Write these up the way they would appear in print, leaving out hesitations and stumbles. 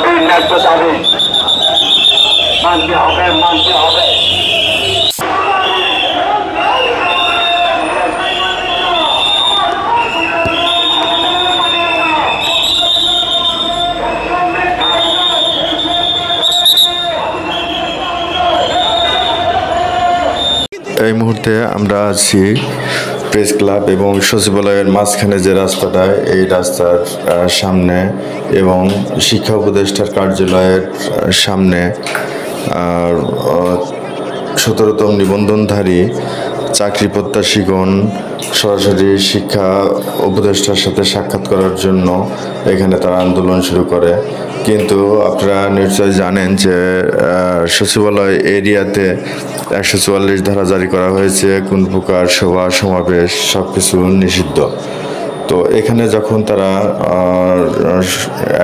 দাবি ন্যায্য দাবি মানতে হবে, মানতে হবে। এই মুহূর্তে আমরা আছি প্রেস ক্লাব এবং সচিবালয়ের মাঝখানে যে রাস্তাটা, এই রাস্তার সামনে এবং শিক্ষা উপদেষ্টার কার্যালয়ের সামনে 17তম নিবন্ধনধারী চাকরি প্রত্যাশীগণ সরাসরি শিক্ষা উপদেষ্টার সাথে সাক্ষাৎ করার জন্য এখানে তারা আন্দোলন শুরু করে। কিন্তু আপনারা নিশ্চয়ই জানেন যে সচিবালয় এরিয়াতে 144 ধারা জারি করা হয়েছে, কোন প্রকার সভা সমাবেশ সব কিছু নিষিদ্ধ। তো এখানে যখন তারা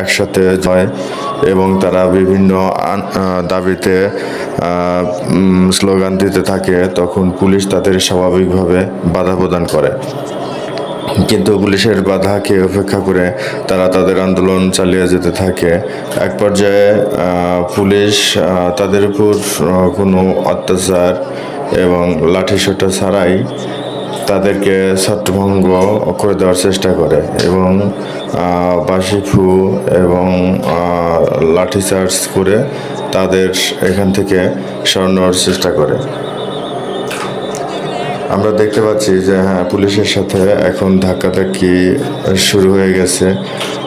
একসাথে যায় এবং তারা বিভিন্ন দাবিতে স্লোগান দিতে থাকে, তখন পুলিশ তাদের স্বাভাবিকভাবে বাধা প্রদান করে। কিন্তু পুলিশের বাধাকে উপেক্ষা করে তারা তাদের আন্দোলন চালিয়ে যেতে থাকে। এক পর্যায়ে পুলিশ তাদের উপর কোনো অত্যাচার এবং লাঠিসোঁটা ছাড়াই তাদেরকে ছত্রভঙ্গ করে দেওয়ার চেষ্টা করে এবং বাঁশি ফু এবং লাঠিচার্জ করে তাদের এখান থেকে সরানোর চেষ্টা করে। আমরা দেখতে পাচ্ছি যে হ্যাঁ, পুলিশের সাথে এখন ধাক্কাধাক্কি শুরু হয়ে গেছে।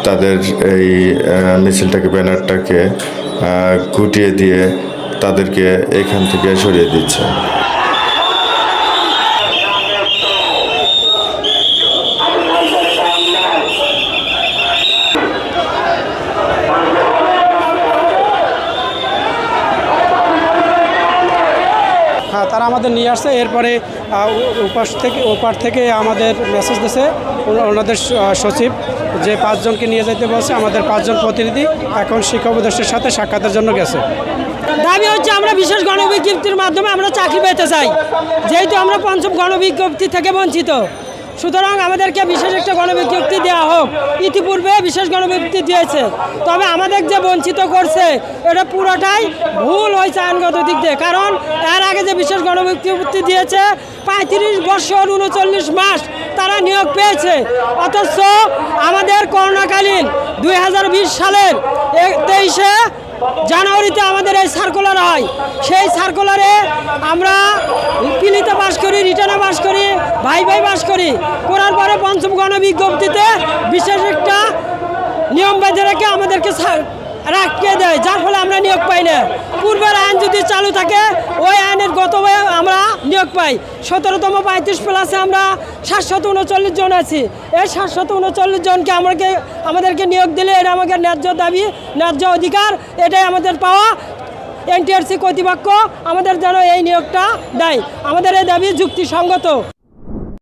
তাদের এই মিছিলটাকে, ব্যানারটাকে গুটিয়ে দিয়ে তাদেরকে এখান থেকে সরিয়ে দিচ্ছে। হ্যাঁ, তারা আমাদের নিয়ে আসছে। এরপরে ওপার থেকে আমাদের মেসেজ দিয়েছে ওনাদের সচিব যে 5 জনকে নিয়ে যেতে বলছে। আমাদের 5 জন প্রতিনিধি এখন শিক্ষা উপদেষ্টার সাথে সাক্ষাতের জন্য গেছে। দাবি হচ্ছে আমরা বিশেষ গণবিজ্ঞপ্তির মাধ্যমে আমরা চাকরি পেতে চাই, যেহেতু আমরা 5ম গণবিজ্ঞপ্তি থেকে বঞ্চিত। সুতরাং আমাদেরকে বিশেষ একটা গণবিজ্ঞপ্তি দেওয়া হোক। ইতিপূর্বে বিশেষ গণবিজ্ঞপ্তি দিয়েছে, তবে আমাদের যে বঞ্চিত করছে এটা পুরোটাই ভুল হয়েছে আইনগত দিক দিয়ে। কারণ এর আগে যে বিশেষ গণবিজ্ঞপ্তি দিয়েছে 35 বছর 39 মাস তারা নিয়োগ পেয়েছে, অথচ আমাদের করোনাকালীন 2020 সালের 23শে জানুয়ারিতে আমাদের এই সার্কুলার হয়। সেই সার্কুলারে আমরা পিলিতে পাস করি, রিটার্নে পাস করি, ভাই পাস করি। করার পরে 5ম গণবিজ্ঞপ্তিতে বিশেষ একটা নিয়ম বেঁধে রেখে আমাদেরকে রাখিয়ে দেয়, যার ফলে আমরা নিয়োগ পাই না। পূর্বের আইন যদি চালু থাকে ওই আইনের গত হয়ে আমরা নিয়োগ পাই। 17তম 35 প্লাসে আমরা 739 জন আছি। এই 739 জনকে আমাদেরকে নিয়োগ দিলে এটা আমাদের ন্যায্য দাবি, ন্যায্য অধিকার, এটাই আমাদের পাওয়া। এনটিআরসি কর্তৃপক্ষ আমাদের যেন এই নিয়োগটা দেয়। আমাদের এই দাবি যুক্তিসঙ্গত।